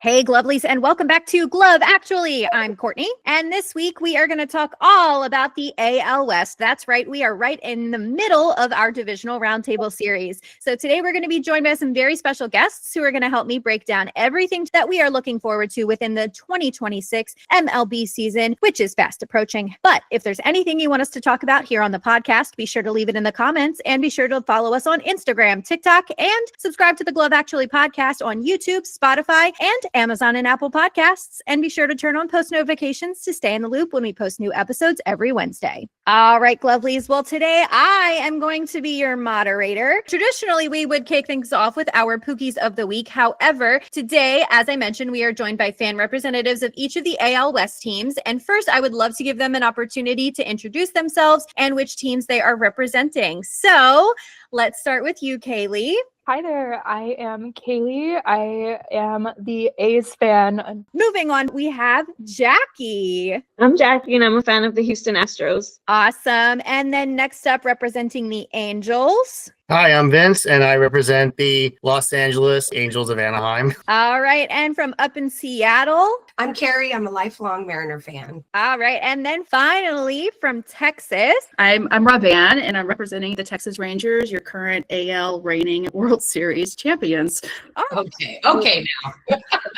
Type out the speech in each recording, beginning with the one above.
Hey, Glovelies, and welcome back to Glove Actually. I'm Courtney, and this week we are going to talk all about the AL West. That's right, we are right in the middle of our Divisional Roundtable Series. So today we're going to be joined by some very special guests who are going to help me break down everything that we are looking forward to within the 2026 MLB season, which is fast approaching. But if there's anything you want us to talk about here on the podcast, be sure to leave it in the comments and be sure to follow us on Instagram, TikTok, and subscribe to the Glove Actually podcast on YouTube, Spotify, and Amazon and Apple Podcasts, and be sure to turn on post notifications to stay in the loop when we post new episodes every Wednesday. All right, Glovelies. Well, today I am going to be your moderator. Traditionally, we would kick things off with our Pookies of the week. However, today, as I mentioned, we are joined by fan representatives of each of the AL West teams. And first, I would love to give them an opportunity to introduce themselves and which teams they are representing. So let's start with you, Kaylee. Hi there, I am Kaylee. I am the A's fan. Moving on, we have Jackie. I'm Jackie, and I'm a fan of the Huston Astros. Awesome. And then next up, representing the Angels. Hi, I'm Vince, and I represent the Los Angeles Angels of Anaheim. All right. And from up in Seattle. I'm Carrie. I'm a lifelong Mariner fan. All right. And then finally from Texas. I'm Rob Van, and I'm representing the Texas Rangers, your current AL reigning World Series champions. Oh. Okay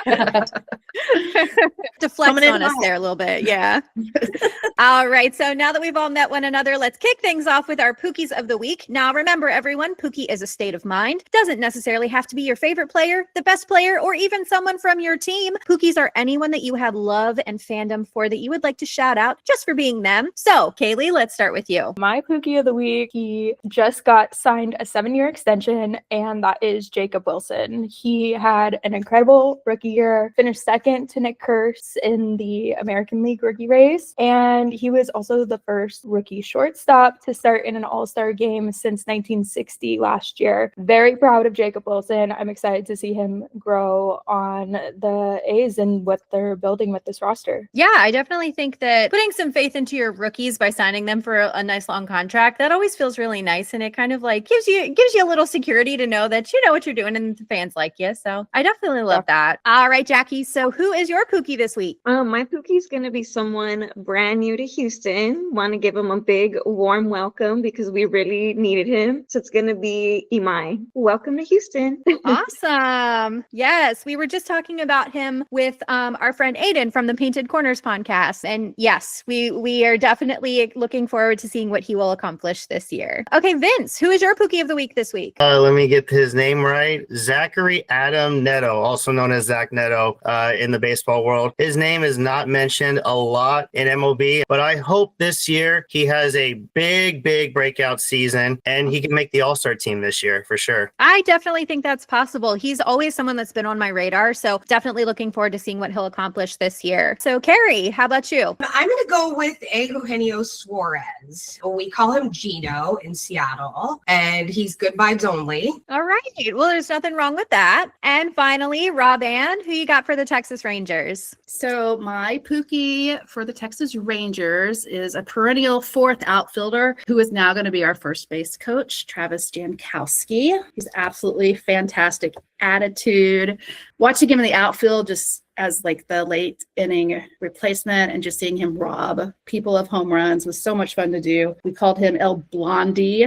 now. Deflect on us there a little bit. Yeah. All right. So now that we've all met one another, let's kick things off with our Pookies of the week. Now, remember, everyone, Pookie is a state of mind. Doesn't necessarily have to be your favorite player, the best player, or even someone from your team. Pookies are anyone that you have love and fandom for that you would like to shout out just for being them. So, Kaylee, let's start with you. My Pookie of the week, he just got signed a 7-year extension, and that is Jacob Wilson. He had an incredible rookie year, finished second to Nick Kurse in the American League rookie race, and he was also the first rookie shortstop to start in an all-star game since 1960 last year. Very proud of Jacob Wilson. I'm excited to see him grow on the A's and what they're building with this roster. Yeah, I definitely think that putting some faith into your rookies by signing them for a nice long contract, that always feels really nice, and it kind of like gives you a little security to know that you know what you're doing and the fans like you. So I definitely love that. All right, Jackie. So who is your Pookie this week? My Pookie is going to be someone brand new to Houston. Want to give him a big warm welcome because we really needed him. So it's going to be Imai. Welcome to Houston. Awesome. Yes, we were just talking about him with our friend Aiden from the Painted Corners podcast. And yes, we are definitely looking forward to seeing what he will accomplish this year. Okay, Vince, who is your Pookie of the week this week? Let me get his name right. Zachary Adam Neto, also known as Zach Neto in the baseball world. His name is not mentioned a lot in MLB, but I hope this year he has a big breakout season and he can make the All-Star team this year for sure. I definitely think that's possible. He's always someone that's been on my radar, so definitely looking forward to seeing what he'll accomplish this year. So Carrie, how about you? I'm going to go with Eugenio Suarez. We call him Gino in Seattle, and he's good vibes only. All right. Well, there's nothing wrong with that. And finally, Rob Ann, who you got for the Texas Rangers? So my Pookie for the Texas Rangers is a perennial fourth outfielder who is now going to be our first base coach, Travis Jankowski. He's absolutely fantastic attitude. Watching him in the outfield just as like the late inning replacement and just seeing him rob people of home runs was so much fun to do. We called him El Blondie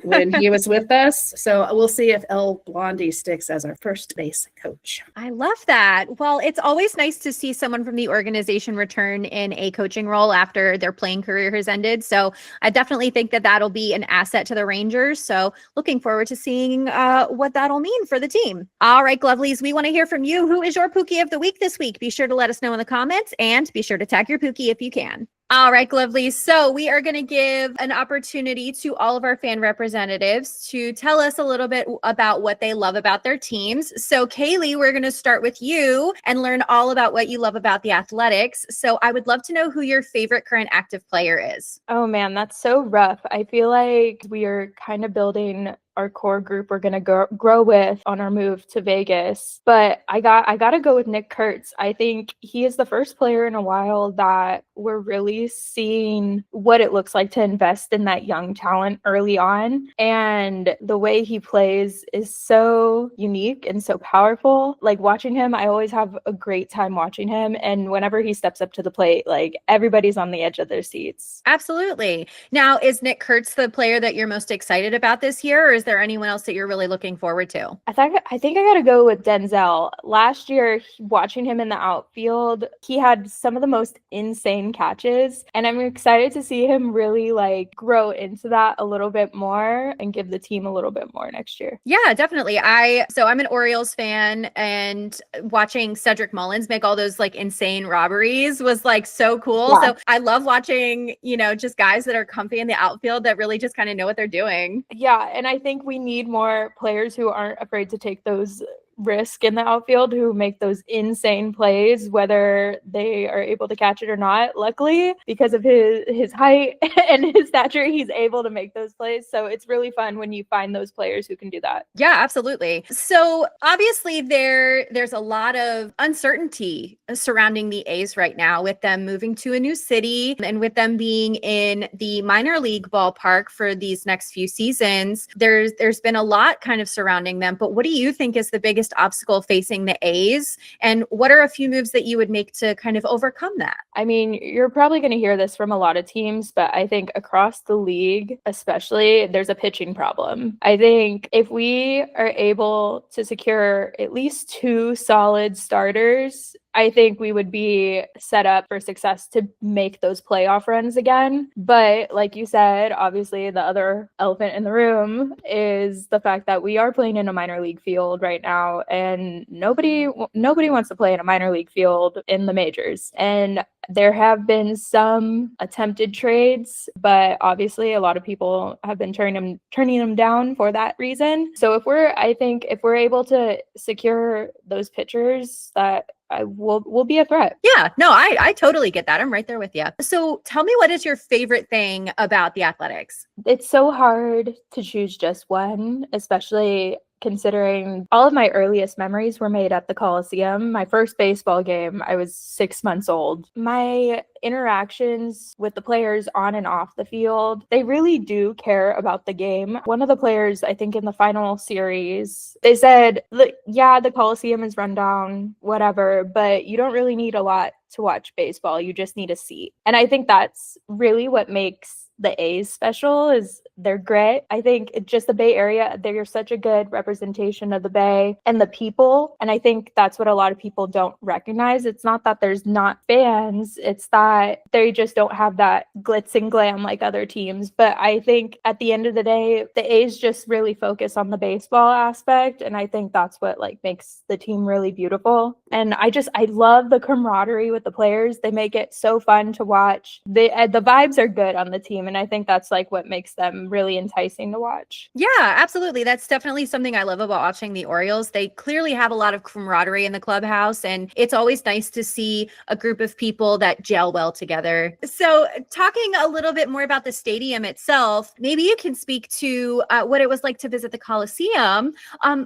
when he was with us. So we'll see if El Blondie sticks as our first base coach. I love that. Well, it's always nice to see someone from the organization return in a coaching role after their playing career has ended. So I definitely think that that'll be an asset to the Rangers. So looking forward to seeing what that'll mean for the team. All right, Glovelies, we want to hear from you. Who is your Pookie of the week this week? Be sure to let us know in the comments and be sure to tag your Pookie if you can. All right, Glovelies. So we are going to give an opportunity to all of our fan representatives to tell us a little bit about what they love about their teams. So Kaylee, we're going to start with you and learn all about what you love about the Athletics. So I would love to know who your favorite current active player is. Oh man, that's so rough. I feel like we are kind of building our core group we're going to grow with on our move to Vegas. But I got to go with Nick Kurtz. I think he is the first player in a while that we're really seeing what it looks like to invest in that young talent early on. And the way he plays is so unique and so powerful. Like watching him, I always have a great time watching him. And whenever he steps up to the plate, like everybody's on the edge of their seats. Absolutely. Now, is Nick Kurtz the player that you're most excited about this year, or is there anyone else that you're really looking forward to? I think I got to go with Denzel. Last year, watching him in the outfield, he had some of the most insane catches, and I'm excited to see him really like grow into that a little bit more and give the team a little bit more next year. Yeah, definitely. I'm an Orioles fan, and watching Cedric Mullins make all those like insane robberies was like so cool. Yeah. So I love watching, just guys that are comfy in the outfield that really just kind of know what they're doing. Yeah, and I think we need more players who aren't afraid to take those risk in the outfield, who make those insane plays, whether they are able to catch it or not. Luckily, because of his height and his stature, he's able to make those plays. So it's really fun when you find those players who can do that. Yeah, absolutely. So obviously there's a lot of uncertainty surrounding the A's right now, with them moving to a new city and with them being in the minor league ballpark for these next few seasons. There's been a lot kind of surrounding them, but what do you think is the biggest obstacle facing the A's, and what are a few moves that you would make to kind of overcome that? I mean, you're probably going to hear this from a lot of teams, but I think across the league, especially, there's a pitching problem. I think if we are able to secure at least 2 solid starters, I think we would be set up for success to make those playoff runs again. But like you said, obviously the other elephant in the room is the fact that we are playing in a minor league field right now, and nobody wants to play in a minor league field in the majors. And there have been some attempted trades, but obviously a lot of people have been turning them down for that reason. So I think if we're able to secure those pitchers, that we'll be a threat. Yeah, no, I totally get that. I'm right there with you. So tell me, what is your favorite thing about the Athletics? It's so hard to choose just one, especially considering all of my earliest memories were made at the Coliseum. My first baseball game, I was 6 months old. My interactions with the players on and off the field, they really do care about the game. One of the players, I think in the final series, they said, yeah, the Coliseum is run down, whatever, but you don't really need a lot to watch baseball. You just need a seat. And I think that's really what makes the A's special, is their grit. I think it's just the Bay Area, they're such a good representation of the Bay and the people. And I think that's what a lot of people don't recognize. It's not that there's not fans, it's that they just don't have that glitz and glam like other teams. But I think at the end of the day, the A's just really focus on the baseball aspect. And I think that's what like makes the team really beautiful. And I love the camaraderie with the players. They make it so fun to watch. The vibes are good on the team. And I think that's like what makes them really enticing to watch. Yeah, absolutely. That's definitely something I love about watching the Orioles. They clearly have a lot of camaraderie in the clubhouse, and it's always nice to see a group of people that gel well together. So talking a little bit more about the stadium itself, maybe you can speak to what it was like to visit the Coliseum.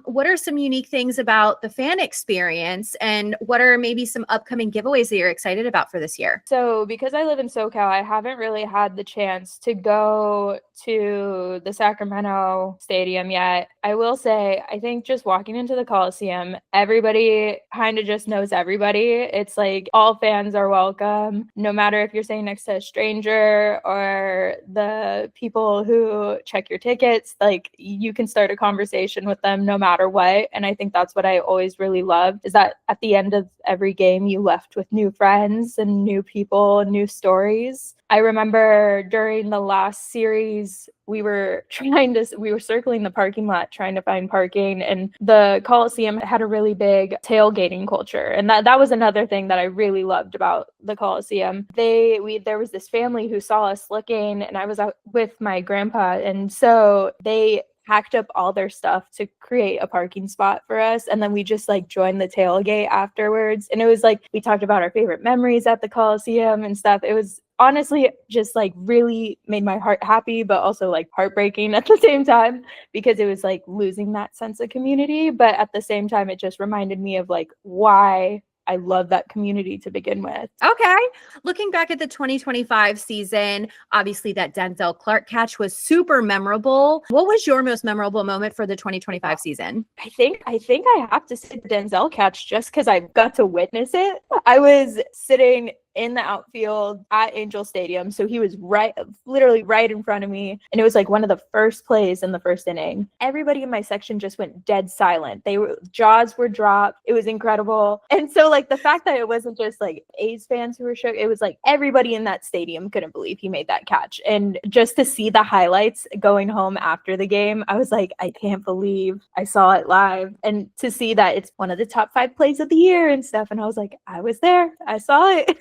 What are some unique things about the fan experience, and what are maybe some upcoming giveaways that you're excited about for this year? So because I live in SoCal, I haven't really had the chance to go to the Sacramento Stadium yet. I will say, I think just walking into the Coliseum, everybody kind of just knows everybody. It's like all fans are welcome, no matter if you're sitting next to a stranger or the people who check your tickets. Like, you can start a conversation with them no matter what. And I think that's what I always really loved, is that at the end of every game, you left with new friends and new people and new stories. I remember during the last series, we were circling the parking lot trying to find parking, and the Coliseum had a really big tailgating culture. And that was another thing that I really loved about the Coliseum. There was this family who saw us looking, and I was out with my grandpa, and so they packed up all their stuff to create a parking spot for us. And then we just like joined the tailgate afterwards. And it was like, we talked about our favorite memories at the Coliseum and stuff. It was honestly just like really made my heart happy, but also like heartbreaking at the same time, because it was like losing that sense of community. But at the same time, it just reminded me of like why I love that community to begin with. Okay. Looking back at the 2025 season, obviously that Denzel Clark catch was super memorable. What was your most memorable moment for the 2025 season? I think I have to say the Denzel catch, just because I got to witness it. I was sitting in the outfield at Angel Stadium, so he was literally right in front of me, and it was like one of the first plays in the first inning. Everybody in my section just went dead silent. Jaws were dropped. It was incredible. And so like the fact that it wasn't just like A's fans who were shook, it was like everybody in that stadium couldn't believe he made that catch. And just to see the highlights going home after the game, I was like, I can't believe I saw it live. And to see that it's one of the top 5 plays of the year and stuff, and I was like, I was there, I saw it.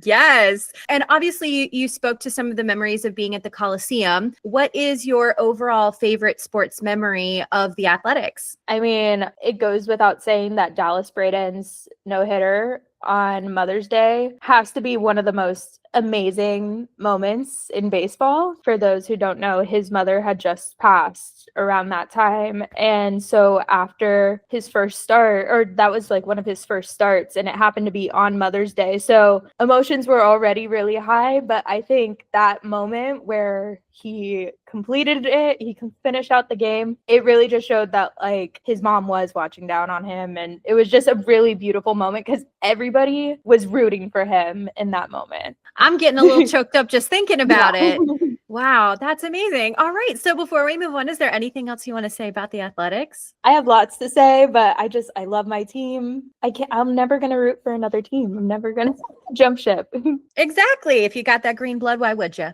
Yes. And obviously you spoke to some of the memories of being at the Coliseum. What is your overall favorite sports memory of the Athletics? I mean, it goes without saying that Dallas Braden's no-hitter on Mother's Day has to be one of the most amazing moments in baseball. For those who don't know, his mother had just passed around that time. And so after his first start, or that was like one of his first starts, and it happened to be on Mother's Day. So emotions were already really high, but I think that moment where he completed it, he finished out the game, it really just showed that like his mom was watching down on him. And it was just a really beautiful moment because everybody was rooting for him in that moment. I'm getting a little choked up just thinking about it. Wow, that's amazing. All right. So before we move on, is there anything else you want to say about the Athletics? I have lots to say, but I love my team. I'm never going to root for another team. I'm never going to jump ship. Exactly. If you got that green blood, why would you?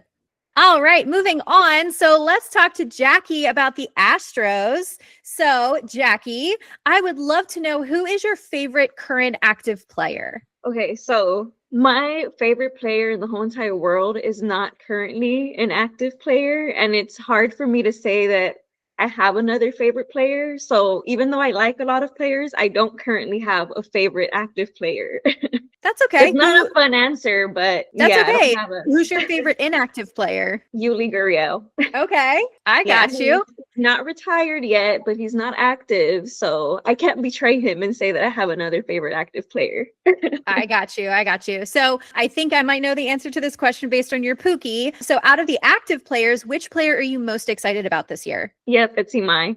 All right, moving on. So let's talk to Jackie about the Astros. So Jackie, I would love to know, who is your favorite current active player? Okay, so my favorite player in the whole entire world is not currently an active player, and it's hard for me to say that I have another favorite player. So even though I like a lot of players, I don't currently have a favorite active player. That's okay. It's not a fun answer, but That's yeah, okay. I don't have a Who's your favorite inactive player? Yuli Gurriel. Okay, I Yeah, got you. he's not retired yet, but he's not active, so I can't betray him and say that I have another favorite active player. I got you. I got you. So I think I might know the answer to this question based on your Pookie. So out of the active players, which player are you most excited about this year? Yep, it's Imai.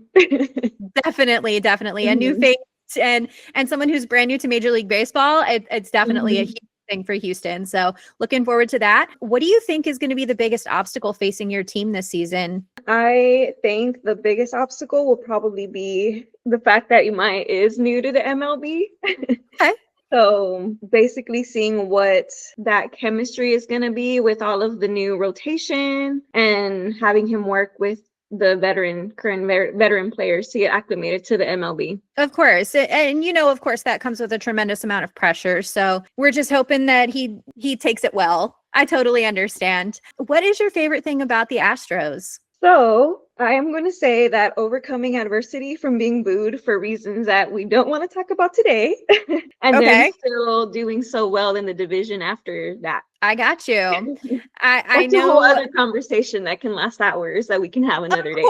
Definitely a new Mhm. face and someone who's brand new to Major League Baseball. It's definitely a huge thing for Houston. So looking forward to that. What do you think is going to be the biggest obstacle facing your team this season? I think the biggest obstacle will probably be the fact that Imai is new to the MLB. Okay. So basically seeing what that chemistry is going to be with all of the new rotation and having him work with the current veteran players to get acclimated to the MLB. Of course. And of course, that comes with a tremendous amount of pressure. So we're just hoping that he takes it well. I totally understand. What is your favorite thing about the Astros? So I am going to say that overcoming adversity from being booed for reasons that we don't want to talk about today, and Okay. then still doing so well in the division after that. I got you. I That's a whole know. other conversation that can last hours that we can have another day.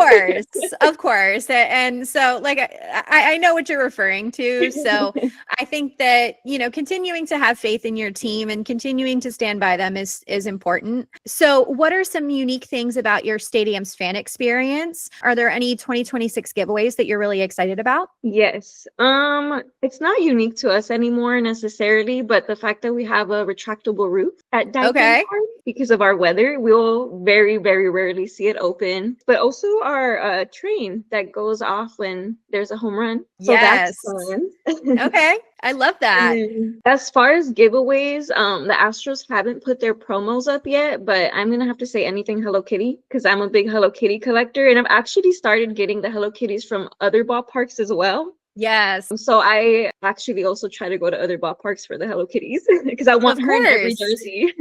Of course. And so like, I know what you're referring to. So I think that, continuing to have faith in your team and continuing to stand by them is important. So what are some unique things about your stadium's fan experience? Are there any 2026 giveaways that you're really excited about? Yes. It's not unique to us anymore necessarily, but the fact that we have a retractable roof at Dyke Okay. Park, because of our weather, we'll very, very rarely see it open. But also our train that goes off when there's a home run. So Yes. that's fun. Okay. I love that. And then as far as giveaways, the Astros haven't put their promos up yet, but I'm gonna have to say anything Hello Kitty because I'm a big Hello Kitty collector, and I've actually started getting the Hello Kitties from other ballparks as well. Yes. So I actually also try to go to other ballparks for the Hello Kitties because I want Of her in every course. jersey.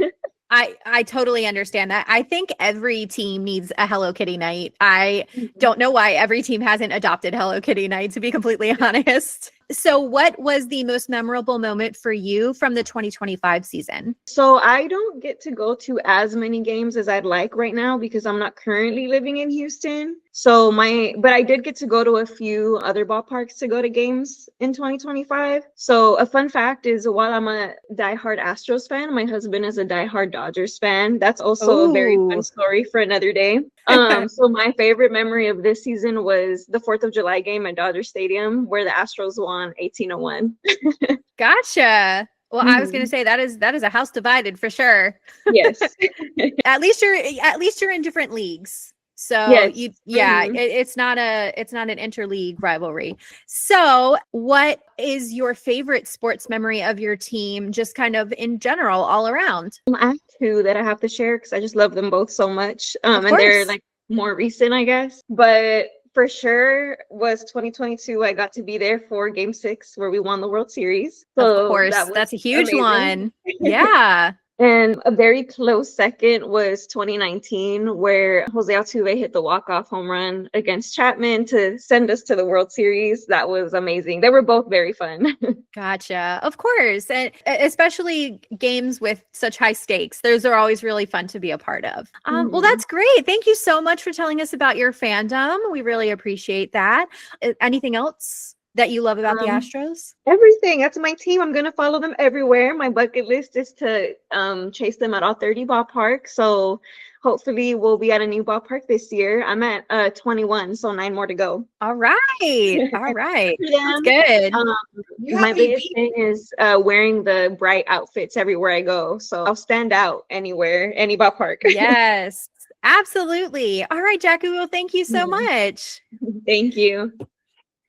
I totally understand that. I think every team needs a Hello Kitty night. I don't know why every team hasn't adopted Hello Kitty night, to be completely honest. So what was the most memorable moment for you from the 2025 season? So I don't get to go to as many games as I'd like right now because I'm not currently living in Houston. But I did get to go to a few other ballparks to go to games in 2025. So a fun fact is while I'm a diehard Astros fan, my husband is a diehard Dodgers fan. That's also a very fun story for another day. So my favorite memory of this season was the 4th of July game at Dodger Stadium where the Astros won 18-1. Gotcha. Well, I was going to say that is a house divided for sure. Yes. At least you're in different leagues. So Yes. it's not an interleague rivalry. So what is your favorite sports memory of your team, just kind of in general, all around? I have two that I have to share because I just love them both so much. Of And they're course. like more recent, I guess. But for sure was 2022. I got to be there for Game 6 where we won the World Series. So Of course, that was that's a huge amazing. one. Yeah. And a very close second was 2019, where Jose Altuve hit the walk-off home run against Chapman to send us to the World Series. That was amazing. They were both very fun. Gotcha. Of course. And especially games with such high stakes. Those are always really fun to be a part of. Well, that's great. Thank you so much for telling us about your fandom. We really appreciate that. Anything else that you love about the Astros? Everything. That's my team. I'm going to follow them everywhere. My bucket list is to chase them at all 30 ballparks. So hopefully we'll be at a new ballpark this year. I'm at 21, so 9 more to go. All right. All right. Yeah. That's good. My biggest thing is wearing the bright outfits everywhere I go. So I'll stand out anywhere, any ballpark. Yes, absolutely. All right, Jackie. Well, thank you so much. Thank you.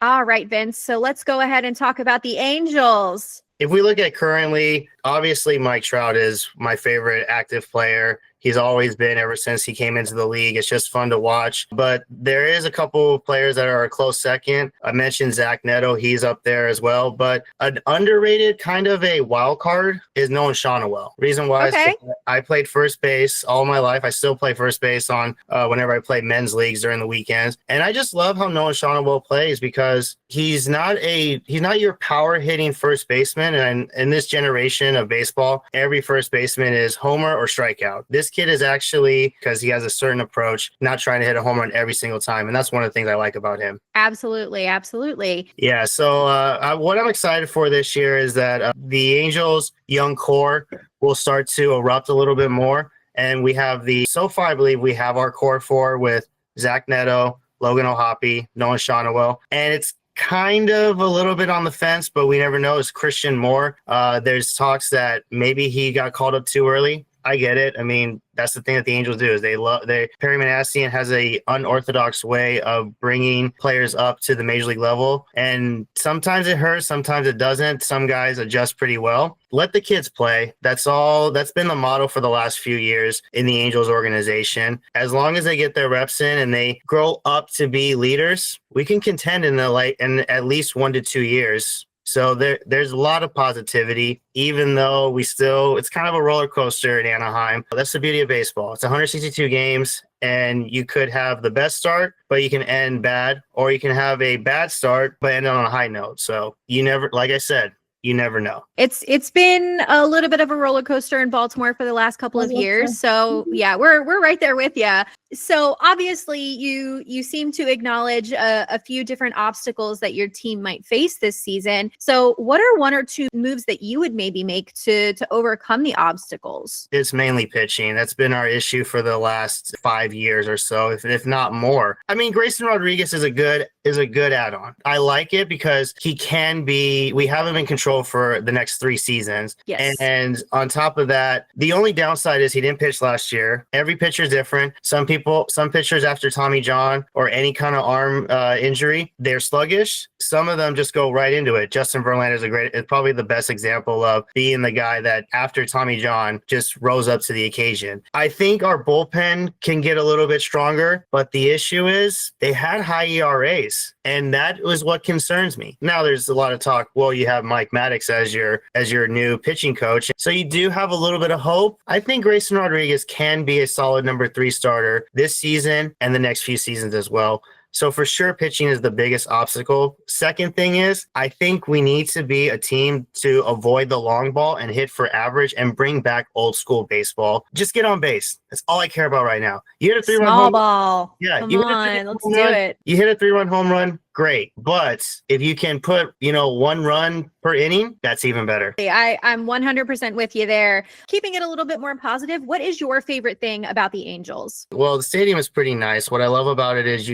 All right, Vince. So let's go ahead and talk about the Angels. If we look at currently, obviously Mike Trout is my favorite active player. He's always been ever since he came into the league. It's just fun to watch. But there is a couple of players that are a close second. I mentioned Zach Neto. He's up there as well. But an underrated kind of a wild card is Noah Shonawell. Reason why is I played first base all my life. I still play first base on whenever I play men's leagues during the weekends. And I just love how Noah Shonawell plays because he's not your power hitting first baseman. And in this generation of baseball, every first baseman is homer or strikeout. This kid is actually, because he has a certain approach, not trying to hit a home run every single time. And that's one of the things I like about him. Absolutely. Absolutely. Yeah. So what I'm excited for this year is that the Angels young core will start to erupt a little bit more. And we have so far, I believe we have our core four with Zach Neto, Logan O'Hoppe, Noah Shonawell. And it's kind of a little bit on the fence, but we never know. Is Christian Moore. There's talks that maybe he got called up too early. I get it. I mean, that's the thing that the Angels do is Perry Manassian has a unorthodox way of bringing players up to the major league level. And sometimes it hurts, sometimes it doesn't. Some guys adjust pretty well. Let the kids play. That's all. That's been the motto for the last few years in the Angels organization. As long as they get their reps in and they grow up to be leaders, we can contend in at least 1 to 2 years. So there's a lot of positivity, even though it's kind of a roller coaster in Anaheim. That's the beauty of baseball. It's 162 games, and you could have the best start, but you can end bad, or you can have a bad start, but end on a high note. So like I said, you never know. It's been a little bit of a roller coaster in Baltimore for the last couple of years. So yeah, we're right there with you. So obviously you seem to acknowledge a few different obstacles that your team might face this season. So what are 1 or 2 moves that you would maybe make to overcome the obstacles? It's mainly pitching. That's been our issue for the last 5 years or so, if not more. I mean, Grayson Rodriguez is a good add-on. I like it because we have him in control for the next 3 seasons. Yes. And on top of that, the only downside is he didn't pitch last year. Every pitcher is different. Some pitchers after Tommy John or any kind of arm injury, they're sluggish. Some of them just go right into it. Justin Verlander is probably the best example of being the guy that after Tommy John just rose up to the occasion. I think our bullpen can get a little bit stronger, but the issue is they had high ERAs. And that was what concerns me. Now there's a lot of talk. Well, you have Mike Maddox as your new pitching coach. So you do have a little bit of hope. I think Grayson Rodriguez can be a solid number 3 starter this season and the next few seasons as well. So for sure, pitching is the biggest obstacle. Second thing is, I think we need to be a team to avoid the long ball and hit for average and bring back old school baseball. Just get on base. That's all I care about right now. You hit a 3-run Small home ball. Yeah, Come you hit a on, 3-run let's home do run. it. You hit a 3-run home run, great. But if you can put, 1 run per inning, that's even better. I'm 100% with you there. Keeping it a little bit more positive, what is your favorite thing about the Angels? Well, the stadium is pretty nice. What I love about it is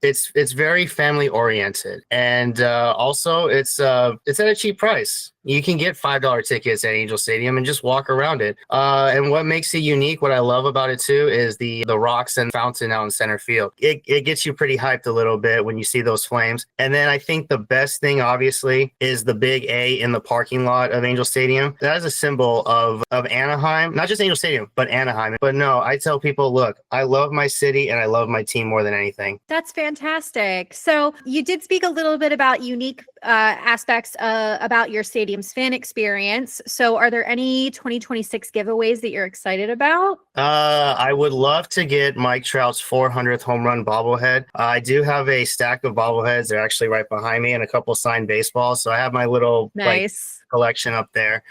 it's very family oriented, and also it's at a cheap price. You can get $5 tickets at Angel Stadium and just walk around it. And what makes it unique, what I love about it too, is the rocks and fountain out in center field. It gets you pretty hyped a little bit when you see those flames. And then I think the best thing, obviously, is the big A in the parking lot of Angel Stadium. That is a symbol of Anaheim, not just Angel Stadium, but Anaheim. But no, I tell people, look, I love my city and I love my team more than anything. That's fantastic. So you did speak a little bit about unique aspects about your stadium's fan experience. So are there any 2026 giveaways that you're excited about? I would love to get Mike Trout's 400th home run bobblehead. I do have a stack of bobbleheads. They're actually right behind me and a couple signed baseballs. So I have my little Nice. collection up there.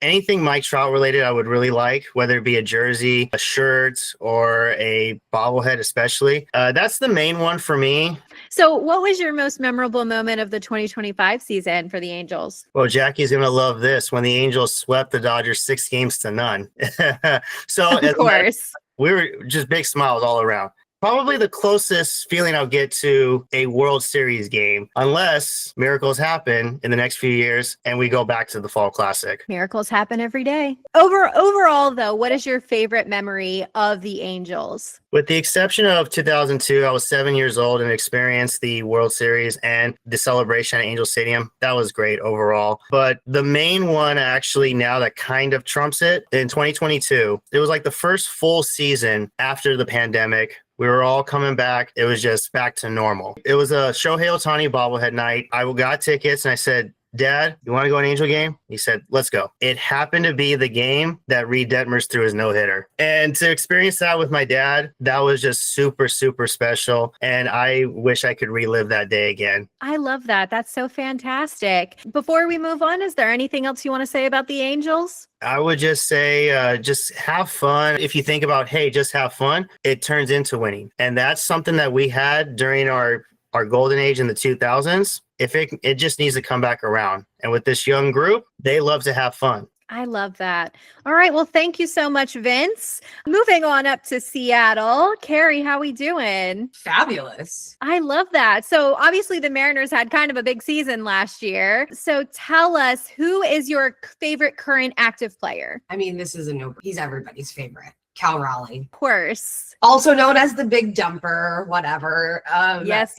Anything Mike Trout related, I would really like, whether it be a jersey, a shirt, or a bobblehead, especially. That's the main one for me. So what was your most memorable moment of the 2025 season for the Angels? Well, Jackie's going to love this, when the Angels swept the Dodgers 6-0. So Of course. we were just big smiles all around. Probably the closest feeling I'll get to a World Series game, unless miracles happen in the next few years and we go back to the Fall Classic. Miracles happen every day. Overall, though, what is your favorite memory of the Angels? With the exception of 2002, I was 7 years old and experienced the World Series and the celebration at Angel Stadium. That was great overall. But the main one actually now that kind of trumps it, in 2022, it was like the first full season after the pandemic. We were all coming back. It was just back to normal. It was a Shohei Ohtani bobblehead night. I got tickets and I said, Dad, you want to go to an Angel game? He said, let's go. It happened to be the game that Reed Detmers threw his no-hitter. And to experience that with my dad, that was just super, super special. And I wish I could relive that day again. I love that. That's so fantastic. Before we move on, is there anything else you want to say about the Angels? I would just say, just have fun. If you think about, hey, just have fun, it turns into winning. And that's something that we had during our golden age in the 2000s. If it just needs to come back around. And with this young group, they love to have fun. I love that. All right. Well, thank you so much, Vince. Moving on up to Seattle. Carrie, how we doing? Fabulous. I love that. So obviously the Mariners had kind of a big season last year. So tell us, who is your favorite current active player? I mean, this is he's everybody's favorite. Cal Raleigh. Of course. Also known as the Big Dumper, whatever. Yes.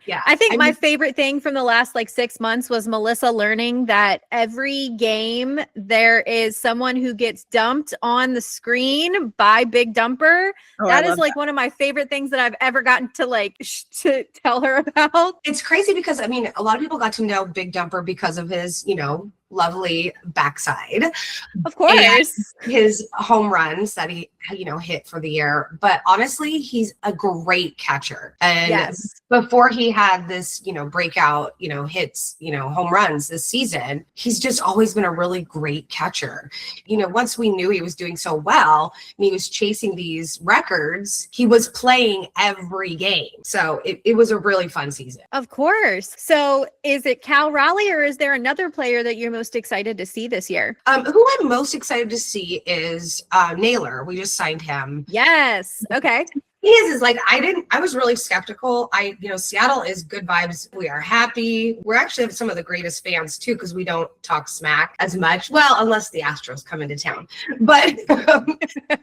Yeah. I think my favorite thing from the last 6 months was Melissa learning that every game there is someone who gets dumped on the screen by Big Dumper. That is one of my favorite things that I've ever gotten to to tell her about. It's crazy because a lot of people got to know Big Dumper because of his, lovely backside. Of course. His home runs that he, hit for the year. But honestly, he's a great catcher. And yes. Before he had this, breakout, hits, home runs this season, he's just always been a really great catcher. Once we knew he was doing so well and he was chasing these records, he was playing every game. So it was a really fun season. Of course. So is it Cal Raleigh or is there another player that you're most excited to see this year? Who I'm most excited to see is Naylor. We just signed him. Yes. Okay. I was really skeptical. Seattle is good vibes. We are happy. We're actually some of the greatest fans too, because we don't talk smack as much. Well, unless the Astros come into town. But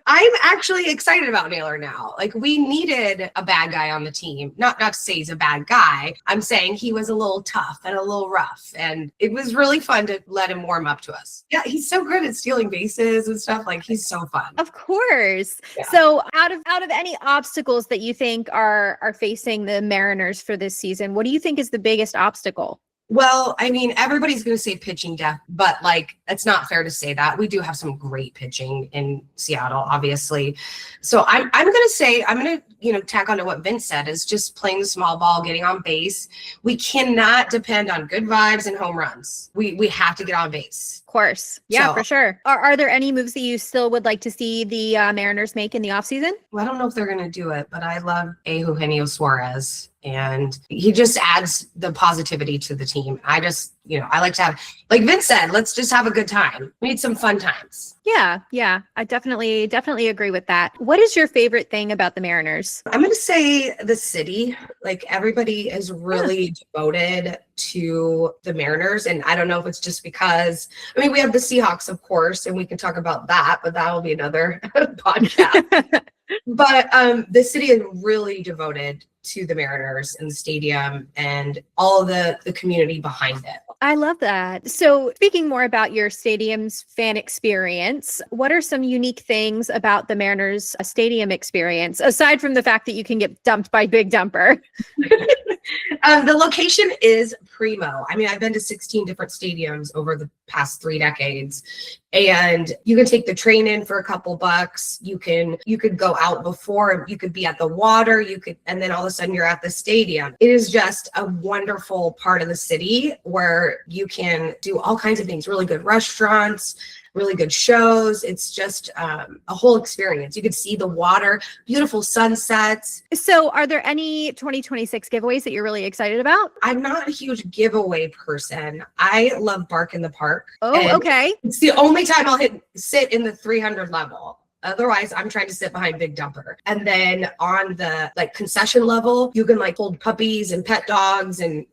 I'm actually excited about Naylor now. We needed a bad guy on the team. Not to say he's a bad guy. I'm saying he was a little tough and a little rough. And it was really fun to let him warm up to us. Yeah, he's so good at stealing bases and stuff. He's so fun. Of course. Yeah. So out of any obstacles that you think are facing the Mariners for this season, what do you think is the biggest obstacle? Well, I mean, everybody's going to say pitching depth, but like, it's not fair to say that. We do have some great pitching in Seattle, obviously. So I'm going to say, I'm going to, tack onto what Vince said, is just playing the small ball, getting on base. We cannot depend on good vibes and home runs. We have to get on base. Of course. Yeah, So- for sure. Are there any moves that you still would like to see the Mariners make in the offseason? Well, I don't know if they're going to do it, but I love Eugenio Suarez. And he just adds the positivity to the team. I just, I like to have, like Vince said, let's just have a good time. We need some fun times. Yeah. I definitely agree with that. What is your favorite thing about the Mariners? I'm going to say the city. Like, everybody is really devoted to the Mariners. And I don't know if it's just because, we have the Seahawks, of course, and we can talk about that, but that will be another podcast. But the city is really devoted to the Mariners and the stadium and all the community behind it. I love that. So speaking more about your stadium's fan experience, what are some unique things about the Mariners stadium experience, aside from the fact that you can get dumped by Big Dumper? The location is primo. I've been to 16 different stadiums over the past 3 decades, and you can take the train in for a couple bucks. You could go out before, you could be at the water, and then all of a sudden you're at the stadium. It is just a wonderful part of the city where you can do all kinds of things, really good restaurants, really good shows. It's just a whole experience. You could see the water, beautiful sunsets. So are there any 2026 giveaways that you're really excited about? I'm not a huge giveaway person. I love Bark in the Park. Oh, and okay. It's the only time I'll sit in the 300 level. Otherwise, I'm trying to sit behind Big Dumper. And then on the concession level, you can hold puppies and pet dogs, and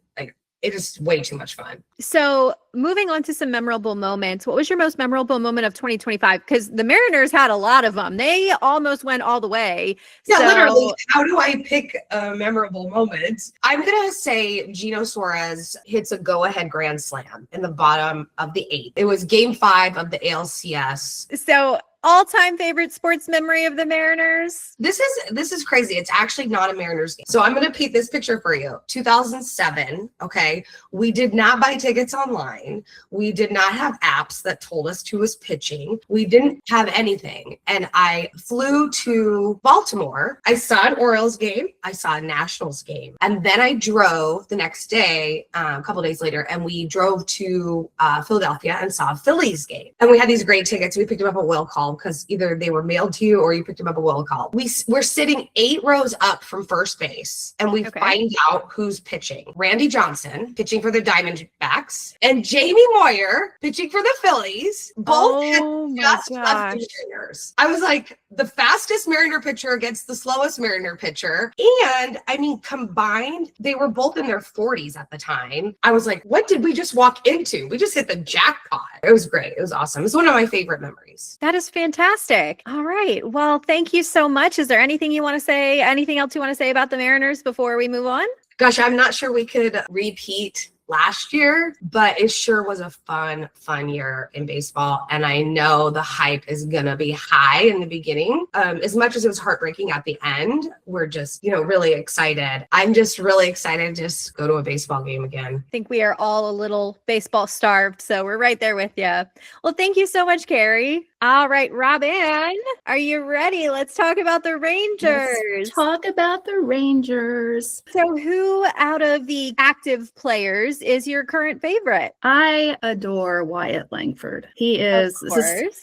it is way too much fun. So moving on to some memorable moments, what was your most memorable moment of 2025? Because the Mariners had a lot of them. They almost went all the way. Yeah, So- literally. How do I pick a memorable moment? I'm going to say Gino Suarez hits a go-ahead grand slam in the bottom of the 8th. It was game 5 of the ALCS. So all-time favorite sports memory of the Mariners? This is crazy. It's actually not a Mariners game. So I'm going to paint this picture for you. 2007, okay? We did not buy tickets online. We did not have apps that told us who was pitching. We didn't have anything. And I flew to Baltimore. I saw an Orioles game. I saw a Nationals game. And then I drove the next day, a couple days later, and we drove to Philadelphia and saw a Phillies game. And we had these great tickets. We picked them up at will call, because either they were mailed to you or you picked them up a will call. We're sitting 8 rows up from first base, and we find out who's pitching. Randy Johnson pitching for the Diamondbacks, and Jamie Moyer pitching for the Phillies. Both had just left the Mariners. I was like, the fastest Mariner pitcher against the slowest Mariner pitcher. And combined, they were both in their 40s at the time. I was like, what did we just walk into? We just hit the jackpot. It was great. It was awesome. It's one of my favorite memories. That is fantastic. All right. Well, thank you so much. Is there anything you want to say? Anything else you want to say about the Mariners before we move on? Gosh, I'm not sure we could repeat last year, but it sure was a fun year in baseball. And I know the hype is going to be high in the beginning. As much as it was heartbreaking at the end, we're just, really excited. I'm just really excited to just go to a baseball game again. I think we are all a little baseball starved, so we're right there with you. Well, thank you so much, Carrie. All right, Robin, are you ready? Let's talk about the Rangers. Let's talk about the Rangers. So who out of the active players is your current favorite? I adore Wyatt Langford. He is,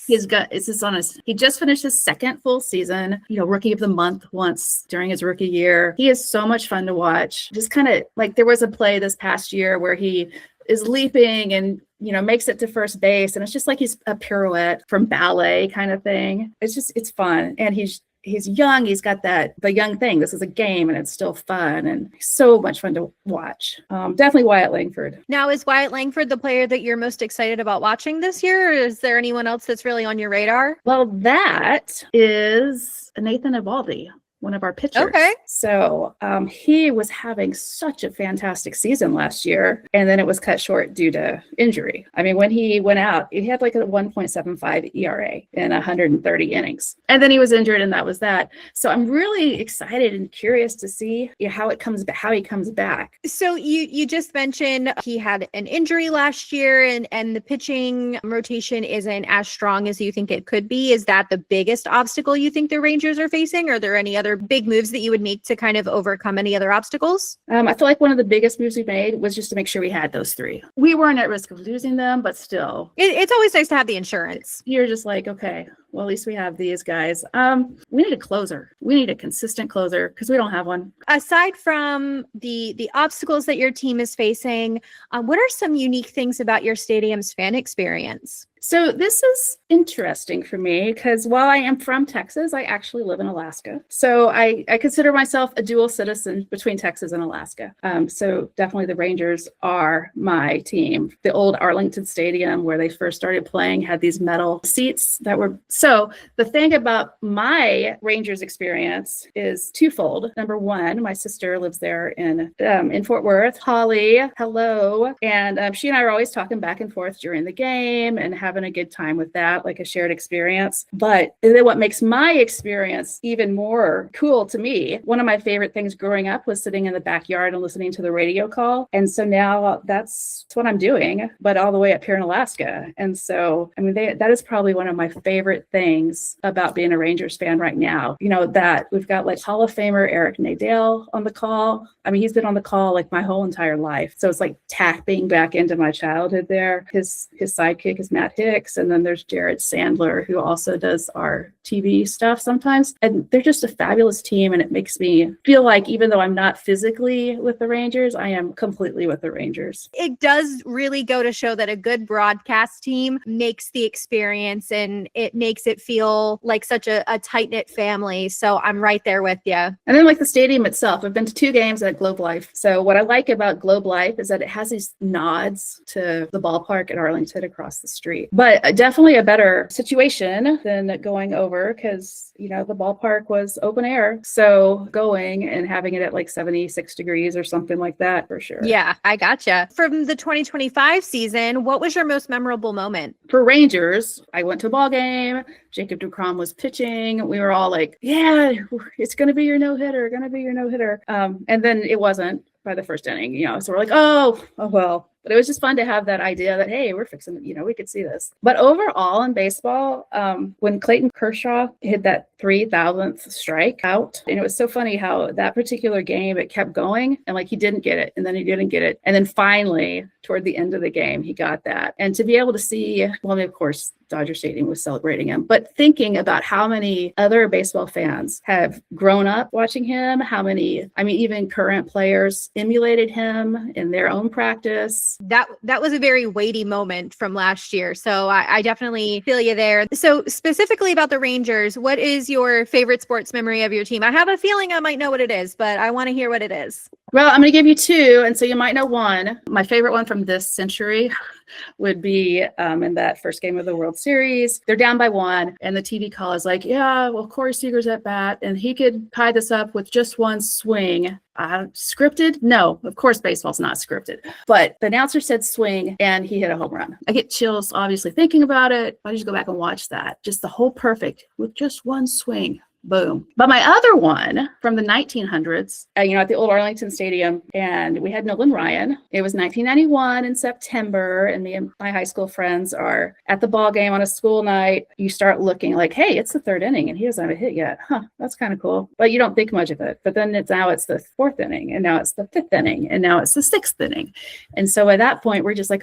he just finished his 2nd full season, rookie of the month once during his rookie year. He is so much fun to watch. Just kind of there was a play this past year where he is leaping and makes it to first base, and it's just like he's a pirouette from ballet kind of thing. It's fun, and he's young. He's got the young thing. This is a game, and it's still fun and so much fun to watch. Definitely Wyatt Langford. Now, is Wyatt Langford the player that you're most excited about watching this year, or is there anyone else that's really on your radar? Well, that is Nathan Eovaldi. one of our pitchers. Okay. So he was having such a fantastic season last year, and then it was cut short due to injury. I mean, when he went out, he had like a 1.75 ERA in 130 innings, and then he was injured, and that was that. So I'm really excited and curious to see how he comes back. So you just mentioned he had an injury last year, and the pitching rotation isn't as strong as you think it could be. Is that the biggest obstacle you think the Rangers are facing? Are there any other big moves that you would make to kind of overcome any other obstacles? I feel like one of the biggest moves we made was just to make sure we had those three. We weren't at risk of losing them, but still. It's always nice to have the insurance. You're just like, okay, well, at least we have these guys. We need a closer. We need a consistent closer because we don't have one. Aside from the obstacles that your team is facing, what are some unique things about your stadium's fan experience? So this is interesting for me because while I am from Texas, I actually live in Alaska. So I consider myself a dual citizen between Texas and Alaska. So definitely the Rangers are my team. The old Arlington Stadium where they first started playing had these metal seats that were... So the thing about my Rangers experience is twofold. Number one, my sister lives there in Fort Worth. Holly, hello. And she and I are always talking back and forth during the game and having a good time with that, like a shared experience. But then what makes my experience even more cool to me, one of my favorite things growing up was sitting in the backyard and listening to the radio call. And so now that's what I'm doing, but all the way up here in Alaska. And so, I mean, that is probably one of my favorite things about being a Rangers fan right now. You know, that we've got like Hall of Famer Eric Nadale on the call. I mean, he's been on the call like my whole entire life. So it's like tapping back into my childhood there. His sidekick is Matt Hicks, and then there's Jared Sandler, who also does our TV stuff sometimes. And they're just a fabulous team, and it makes me feel like even though I'm not physically with the Rangers, I am completely with the Rangers. It does really go to show that a good broadcast team makes the experience, and it makes it feel like such a tight-knit family. So I'm right there with you. And then like the stadium itself, I've been to 2 games at Globe Life. So what I like about Globe Life is that it has these nods to the ballpark at Arlington across the street. But definitely a better situation than going over because, you know, the ballpark was open air. So going and having it at like 76 degrees or something like that for sure. Yeah, I gotcha. From the 2025 season, what was your most memorable moment? For Rangers, I went to a ball game. Jacob DeGrom was pitching. We were all like, yeah, it's going to be your no-hitter, going to be your no-hitter. And then it wasn't by the first inning, you know, so we're like, oh well. But it was just fun to have that idea that, hey, we're fixing it, you know, we could see this. But overall in baseball, when Clayton Kershaw hit that 3,000th strikeout, and it was so funny how that particular game, it kept going and like he didn't get it and then he didn't get it. And then finally, toward the end of the game, he got that. And to be able to see, well, I mean, of course, Dodger Stadium was celebrating him, but thinking about how many other baseball fans have grown up watching him, how many, I mean, even current players emulated him in their own practice. That was a very weighty moment from last year. So I definitely feel you there. So specifically about the Rangers, what is your favorite sports memory of your team? I have a feeling I might know what it is, but I want to hear what it is. Well, I'm going to give you 2, and so you might know one. My favorite one from this century would be in that first game of the World Series. They're down by 1, and the TV call is like, yeah, well, Corey Seager's at bat, and he could tie this up with just one swing. Scripted? No, of course baseball's not scripted. But the announcer said swing, and he hit a home run. I get chills, obviously, thinking about it. Why don't you go back and watch that? Just the whole perfect with just one swing. Boom. But my other one from the 1900s, you know, at the old Arlington Stadium, and we had Nolan Ryan. It was 1991 in September, and me and my high school friends are at the ball game on a school night. You start looking like, hey, it's the 3rd inning, and he doesn't have a hit yet. Huh, that's kind of cool. But you don't think much of it. But then now it's the 4th inning, and now it's the 5th inning, and now it's the 6th inning. And so at that point, we're just like,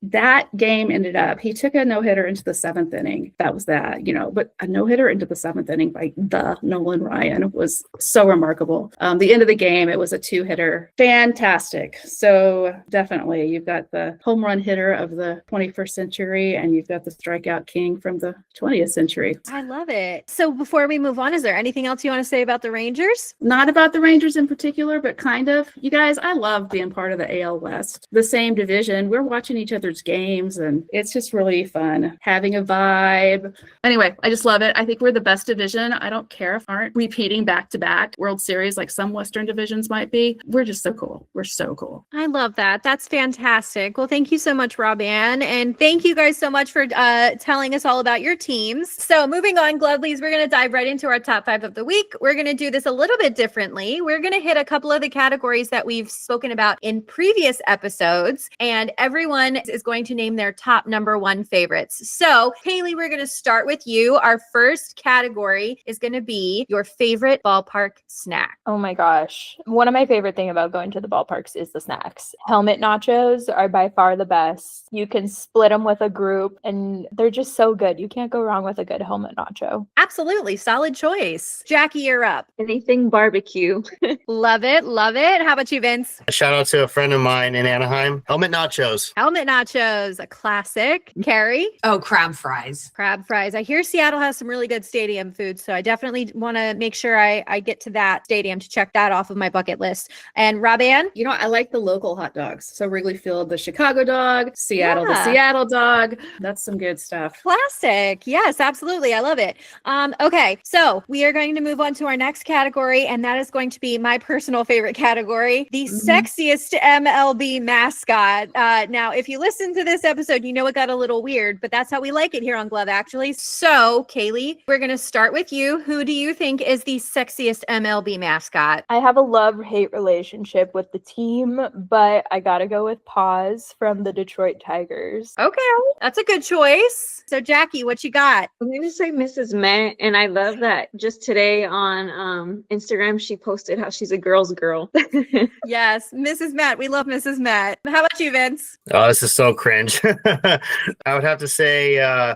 that game ended up, he took a no-hitter into the 7th inning. That was that, you know, but a no-hitter into the 7th inning by the Nolan Ryan was so remarkable. The end of the game, it was a 2-hitter. Fantastic. So definitely you've got the home run hitter of the 21st century, and you've got the strikeout king from the 20th century. I love it. So before we move on, is there anything else you want to say about the Rangers? Not about the Rangers in particular, but kind of. You guys, I love being part of the AL West, the same division. We're watching each other's games, and it's just really fun having a vibe. Anyway, I just love it. I think we're the best division division. I don't care if aren't repeating back-to-back World Series like some Western divisions might be. We're just so cool. We're so cool. I love that. That's fantastic. Well, thank you so much, Rob Ann. And thank you guys so much for telling us all about your teams. So moving on, Glovelies, we're going to dive right into our top 5 of the week. We're going to do this a little bit differently. We're going to hit a couple of the categories that we've spoken about in previous episodes, and everyone is going to name their top number 1 favorites. So, Kaylee, we're going to start with you. Our first category is going to be your favorite ballpark snack. Oh my gosh. One of my favorite thing about going to the ballparks is the snacks. Helmet nachos are by far the best. You can split them with a group and they're just so good. You can't go wrong with a good helmet nacho. Absolutely. Solid choice. Jackie, you're up. Anything barbecue. Love it. Love it. How about you, Vince? A shout out to a friend of mine in Anaheim. Helmet nachos. Helmet nachos, a classic. Carrie? Oh, crab fries. Crab fries. I hear Seattle has some really good stadium food, so I definitely want to make sure I get to that stadium to check that off of my bucket list. And Rob-Ann? You know, I like the local hot dogs. So Wrigley Field, the Chicago dog, Seattle, the Yeah. Seattle dog. That's some good stuff. Classic. Yes, absolutely. I love it. Okay, so we are going to move on to our next category, and that is going to be my personal favorite category, the sexiest MLB mascot. Now, if you listen to this episode, you know it got a little weird, but that's how we like it here on Glove, actually. So, Kaylee, we're going to start with you. Who do you think is the sexiest MLB mascot? I have a love-hate relationship with the team, but I gotta go with Paws from the Detroit Tigers. Okay, that's a good choice. So, Jackie, what you got? I'm going to say Mrs. Met, and I love that just today on Instagram, she posted how she's a girl's girl. Yes, Mrs. Matt. We love Mrs. Matt. How about you, Vince? Oh, this is so cringe. I would have to say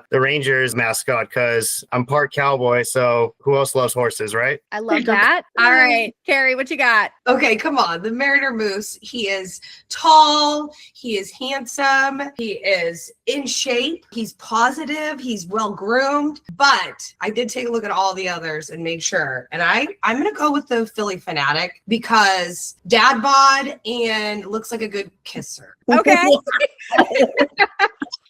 the Rangers mascot because I'm part cowboy. So who else loves horses, right? I love that. All right, Carrie, what you got? Okay, come on. The Mariner Moose. He is tall. He is handsome. He is in shape. He's positive. He's well groomed. But I did take a look at all the others and make sure. And I'm going to go with the Philly Fanatic because dad bod and looks like a good kisser. Okay.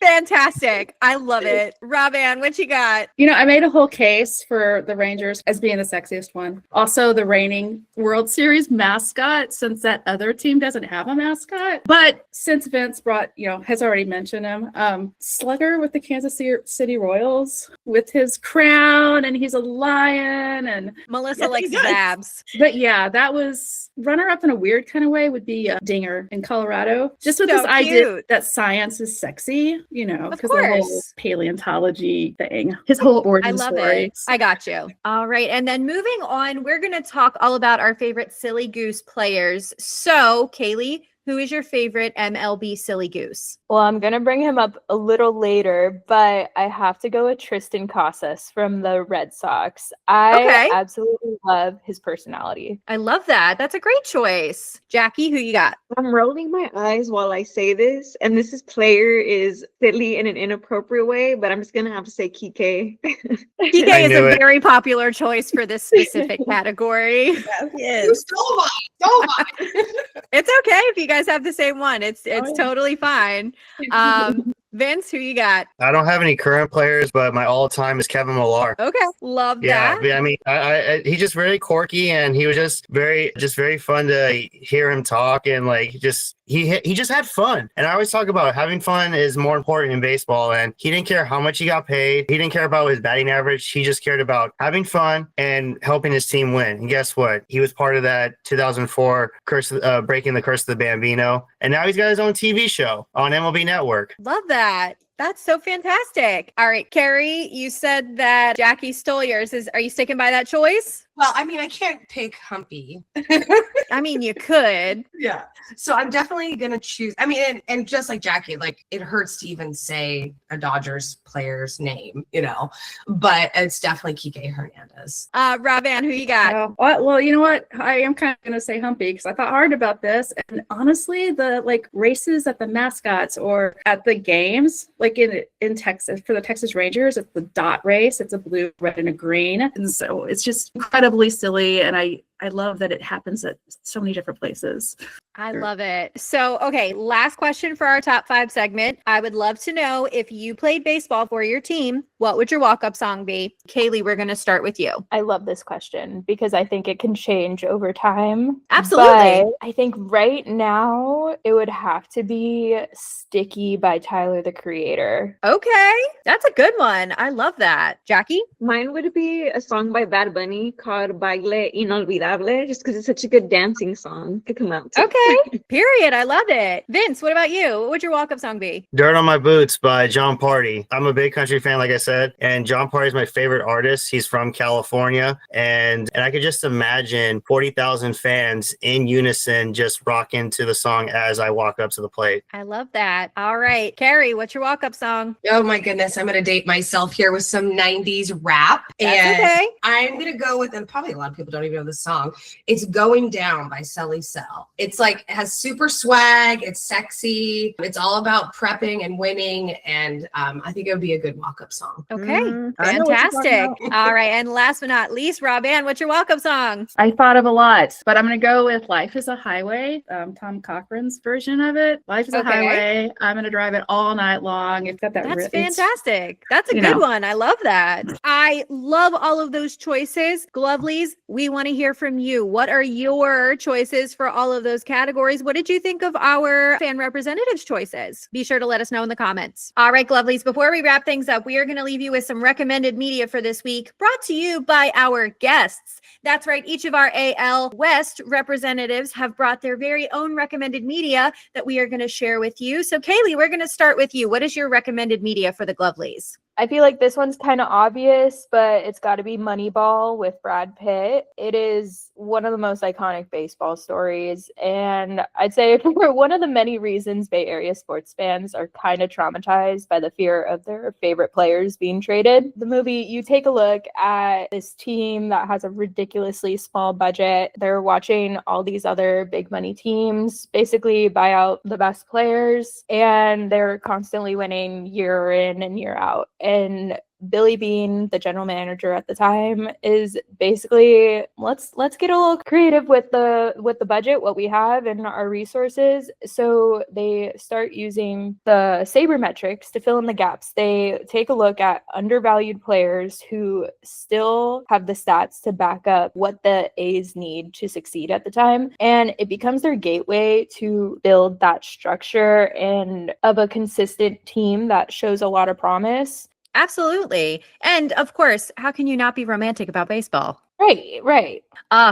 Fantastic. I love it. Rob-Ann, what you got? You know, I made a whole case for the Rangers as being the sexiest one. Also, the reigning World Series mascot, since that other team doesn't have a mascot. But since Vince has already mentioned him, Slugger with the Kansas City Royals with his crown, and he's a lion. And Melissa likes Zabs. But yeah, that was runner-up in a weird kind of way would be Dinger in Colorado. Just with So this idea cute. that science is sexy, you know, Of because the whole course. paleontology thing, his whole origin I love story. it. I got you. All right. And then moving on, we're going to talk all about our favorite Silly Goose players. So, Kaylee, who is your favorite MLB Silly Goose? Well, I'm going to bring him up a little later, but I have to go with Tristan Casas from the Red Sox. I absolutely love his personality. I love that. That's a great choice. Jackie, who you got? I'm rolling my eyes while I say this, and player is silly in an inappropriate way, but I'm just going to have to say Kike. Kike I is knew a it. very popular choice for this specific category. You stole mine. Stole mine. It's okay if you guys have the same one. It's totally fine. Vince, who you got? I don't have any current players, but my all-time is Kevin Millar. Okay, love Yeah, that. I mean, he's just very quirky, and he was just very fun to hear him talk, and like he just had fun. And I always talk about having fun is more important in baseball, and he didn't care how much he got paid. He didn't care about his batting average. He just cared about having fun and helping his team win. And guess what? He was part of that 2004 breaking the curse of the Bambino, and now he's got his own TV show on MLB Network. Love that. That's so fantastic. All right, Carrie, you said that Jackie stole yours. Are you sticking by that choice? Well, I mean, I can't pick Humpy. I mean, you could. Yeah. So I'm definitely going to choose. I mean, and just like Jackie, like it hurts to even say a Dodgers player's name, you know, but it's definitely Kike Hernandez. Rob-Ann, who you got? Oh, well, you know what? I am kind of going to say Humpy because I thought hard about this. And honestly, the races at the mascots or at the games, like in Texas, for the Texas Rangers, it's the dot race. It's a blue, red, and a green. And so it's just incredibly silly. And I love that it happens at so many different places. I love it. So, okay, last question for our top 5 segment. I would love to know, if you played baseball for your team, what would your walk-up song be? Kaylee, we're going to start with you. I love this question because I think it can change over time. Absolutely. But I think right now it would have to be Sticky by Tyler, the Creator. Okay, that's a good one. I love that. Jackie? Mine would be a song by Bad Bunny called Baile Inolvidable, just because it's such a good dancing song to come out to. Okay, period. I love it. Vince, what about you? What would your walk-up song be? Dirt on My Boots by John Party. I'm a big country fan, like I said, and John Party is my favorite artist. He's from California, and I could just imagine 40,000 fans in unison just rocking to the song as I walk up to the plate. I love that. All right, Carrie, what's your walk-up song? Oh my goodness, I'm gonna date myself here with some 90s rap. That's okay. I'm gonna go with, and probably a lot of people don't even know this song. It's Going Down by Selly Cell. It's like, it has super swag, it's sexy, it's all about prepping and winning, and I think it would be a good walk-up song. Okay, I know what you're fantastic. talking All right, and last but not least, Rob Ann, what's your walk-up song? I thought of a lot, but I'm going to go with Life is a Highway, Tom Cochran's version of it. Life is a Okay. highway. I'm going to drive it all night long. It's got that. That's it's- fantastic. That's a you good know. one. I love that. I love all of those choices. Glovelies, we want to hear from you. What are your choices for all of those categories? What did you think of our fan representatives' choices? Be sure to let us know in the comments. All right, Glovelies, before we wrap things up, we are going to leave you with some recommended media for this week, brought to you by our guests. That's right. Each of our AL West representatives have brought their very own recommended media that we are going to share with you. So, Kaylee, we're going to start with you. What is your recommended media for the Glovelies? I feel like this one's kind of obvious, but it's got to be Moneyball with Brad Pitt. It is one of the most iconic baseball stories. And I'd say for one of the many reasons Bay Area sports fans are kind of traumatized by the fear of their favorite players being traded. The movie, you take a look at this team that has a ridiculously small budget. They're watching all these other big money teams basically buy out the best players, and they're constantly winning year in and year out. And Billy Bean, the general manager at the time, is basically let's get a little creative with the budget, what we have and our resources. So they start using the sabermetrics to fill in the gaps. They take a look at undervalued players who still have the stats to back up what the A's need to succeed at the time, and it becomes their gateway to build that structure and of a consistent team that shows a lot of promise. Absolutely. And of course, how can you not be romantic about baseball? Right.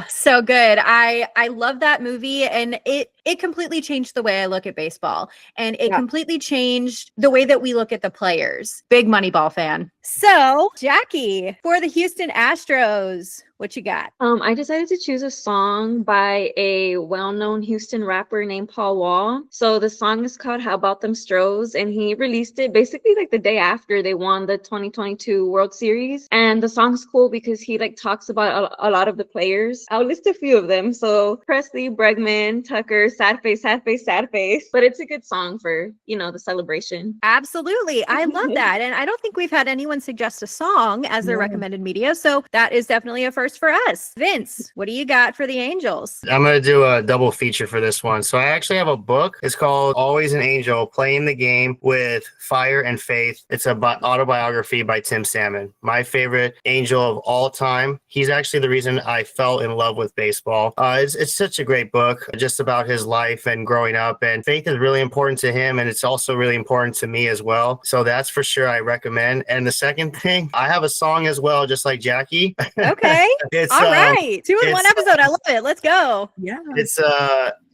So good. I love that movie, and it completely changed the way I look at baseball, and it completely changed the way that we look at the players. Big Moneyball fan. So, Jackie, for the Houston Astros, what you got? I decided to choose a song by a well-known Houston rapper named Paul Wall. So the song is called How About Them Stros, and he released it basically like the day after they won the 2022 World Series. And the song's cool because he like talks about a lot of the players. I'll list a few of them. So Presley, Bregman, Tucker, sad face. But it's a good song for, the celebration. Absolutely. I love that. And I don't think we've had anyone suggest a song as their recommended media. So that is definitely a first for us. Vince, what do you got for the Angels? I'm going to do a double feature for this one. So I actually have a book. It's called Always an Angel, Playing the Game with Fire and Faith. It's an autobiography by Tim Salmon, my favorite Angel of all time. He's actually the reason I fell in love with baseball. It's such a great book just about his life and growing up. And faith is really important to him. And it's also really important to me as well. So that's for sure I recommend. And the second thing, I have a song as well, just like Jackie. Okay. All right. 2 in 1 episode. I love it. Let's go. Yeah.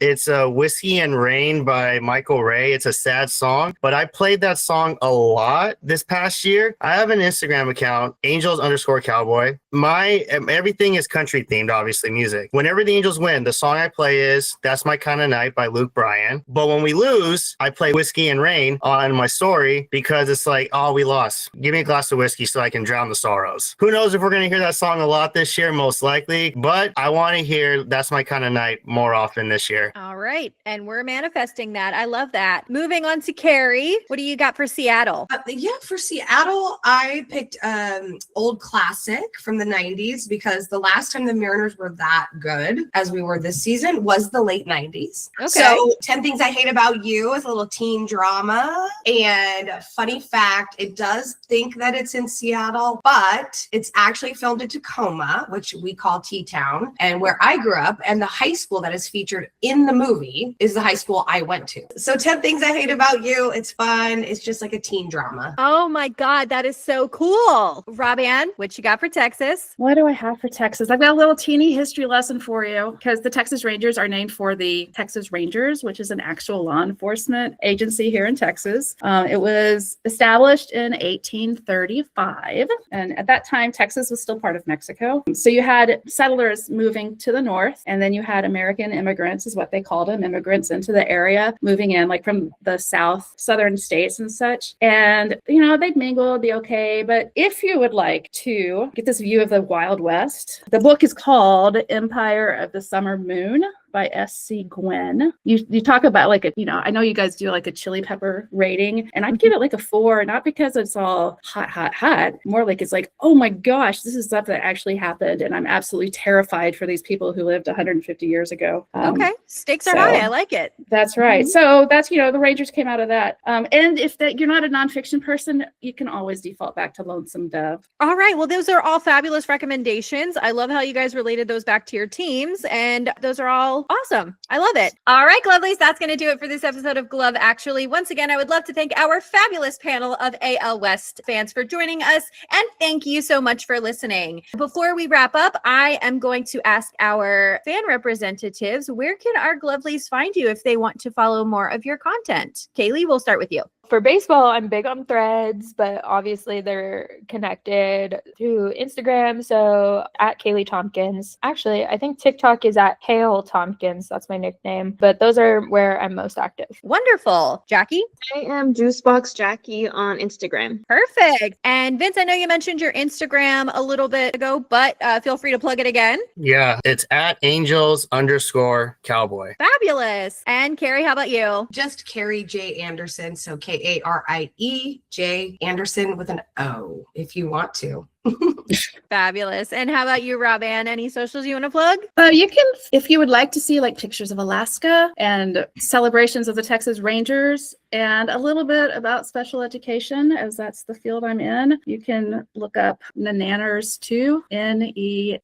It's Whiskey and Rain by Michael Ray. It's a sad song, but I played that song a lot this past year. I have an Instagram account, Angels_Cowboy. Everything is country themed, obviously music. Whenever the Angels win, the song I play is That's My Kind of Night by Luke Bryan. But when we lose, I play Whiskey and Rain on my story because it's like, oh, we lost. Give me a glass of whiskey so I can drown the sorrows. Who knows if we're going to hear that song a lot this year, most likely, but I want to hear That's My Kind of Night more often this year. All right. And we're manifesting that. I love that. Moving on to Carrie. What do you got for Seattle? For Seattle, I picked Old Classic from the 90s because the last time the Mariners were that good as we were this season was the late 90s. Okay. So 10 Things I Hate About You is a little teen drama. And funny fact, it does think that it's in Seattle, but it's actually filmed in Tacoma, which we call T-Town, and where I grew up. And the high school that is featured in the movie is the high school I went to. So 10 Things I Hate About You, it's fun. It's just like a teen drama. Oh my God, that is so cool. Rob-Ann, what you got for Texas? What do I have for Texas? I've got a little teeny history lesson for you because the Texas Rangers are named for the Texas Rangers, which is an actual law enforcement agency here in Texas. It was established in 1835. And at that time, Texas was still part of Mexico. So you had settlers moving to the north, and then you had American immigrants, is what they called them, immigrants into the area, moving in like from the southern states and such. And, they'd mingle, be okay. But if you would like to get this view of the Wild West, the book is called Empire of the Summer Moon by S.C. Gwynn. You talk about like I know you guys do like a chili pepper rating, and I'd give it like a 4, not because it's all hot, more like it's like, oh my gosh, this is stuff that actually happened, and I'm absolutely terrified for these people who lived 150 years ago. Okay, stakes are high. I like it. That's right. So that's, the Rangers came out of that. And if you're not a nonfiction person, you can always default back to Lonesome Dove. All right. Well, those are all fabulous recommendations. I love how you guys related those back to your teams, and those are all awesome. I love it. All right, Glovelies, that's going to do it for this episode of Glove Actually. Once again, I would love to thank our fabulous panel of AL West fans for joining us, and thank you so much for listening. Before we wrap up, I am going to ask our fan representatives, where can our Glovelies find you if they want to follow more of your content? Kaylee, we'll start with you. For baseball, I'm big on Threads, but obviously they're connected through Instagram. So at Kaylee Tompkins. Actually, I think TikTok is at Hale Tompkins. That's my nickname. But those are where I'm most active. Wonderful. Jackie? I am Juicebox Jackie on Instagram. Perfect. And Vince, I know you mentioned your Instagram a little bit ago, but feel free to plug it again. Yeah, it's at Angels_Cowboy. Fabulous. And Carrie, how about you? Just Carrie J. Anderson. So Karie J. Anderson with an O if you want to. Fabulous. And how about you, Rob-Ann? Any socials you want to plug? You can, if you would like to see like pictures of Alaska and celebrations of the Texas Rangers and a little bit about special education, as that's the field I'm in, you can look up Nenanars 2, Nenanars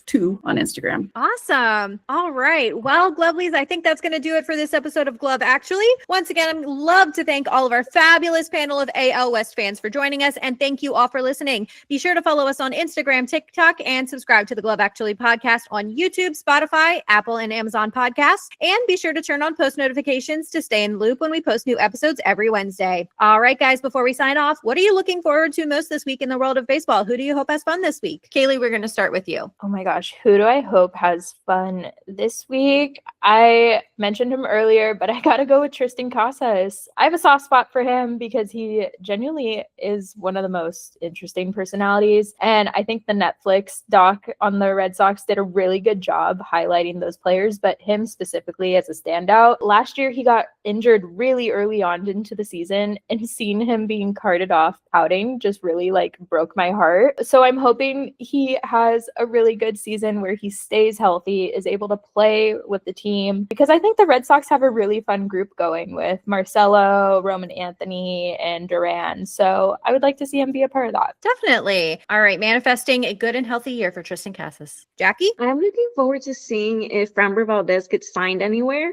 2 on Instagram. Awesome. All right. Well, Glovelies, I think that's going to do it for this episode of Glove Actually. Once again, I'd love to thank all of our fabulous panel of AL West fans for joining us, and thank you all for listening. Be sure to follow us on Instagram, TikTok, and subscribe to the Glove Actually podcast on YouTube, Spotify, Apple, and Amazon podcasts. And be sure to turn on post notifications to stay in the loop when we post new episodes every Wednesday. All right, guys, before we sign off, what are you looking forward to most this week in the world of baseball? Who do you hope has fun this week? Kaylee, we're going to start with you. Oh my gosh, who do I hope has fun this week? I mentioned him earlier, but I gotta go with Tristan Casas. I have a soft spot for him because he genuinely is one of the most interesting personalities. And I think the Netflix doc on the Red Sox did a really good job highlighting those players, but him specifically as a standout. Last year, he got injured really early on into the season, and seeing him being carted off pouting just really broke my heart. So I'm hoping he has a really good season where he stays healthy, is able to play with the team, because I think the Red Sox have a really fun group going with Marcelo, Roman Anthony, and Duran. So I would like to see him be a part of that. Definitely. All right. Manifesting a good and healthy year for Tristan Casas. Jackie? I'm looking forward to seeing if Framber Valdez gets signed anywhere.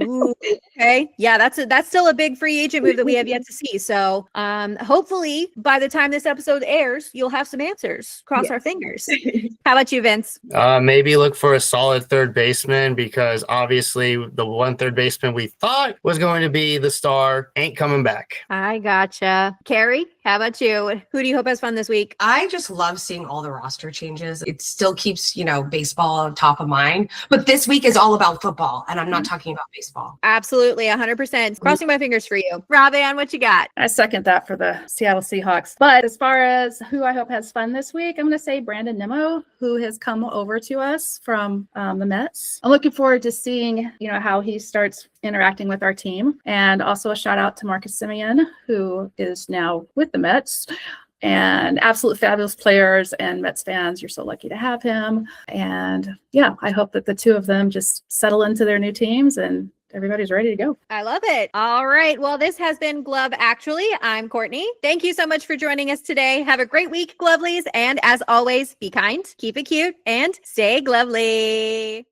Ooh, okay. Yeah, that's still a big free agent move that we have yet to see. So hopefully by the time this episode airs, you'll have some answers. Cross our fingers. How about you, Vince? Maybe look for a solid third baseman, because obviously the one third baseman we thought was going to be the star ain't coming back. I gotcha. Carrie, how about you? Who do you hope has fun this week? I just love seeing all the roster changes. It still keeps, baseball top of mind. But this week is all about football, and I'm not talking about baseball. Absolutely, 100%. Crossing my fingers for you. Rob-Ann, what you got? I second that for the Seattle Seahawks. But as far as who I hope has fun this week, I'm going to say Brandon Nimmo, who has come over to us from the Mets. I'm looking forward to seeing, how he starts interacting with our team. And also a shout out to Marcus Simeon, who is now with the Mets. and absolute fabulous players, and Mets fans, you're so lucky to have him. And yeah, I hope that the two of them just settle into their new teams and everybody's ready to go. I love it. All right. Well, this has been Glove Actually. I'm Courtney. Thank you so much for joining us today. Have a great week, Glovelies. And as always, be kind, keep it cute, and stay glovely.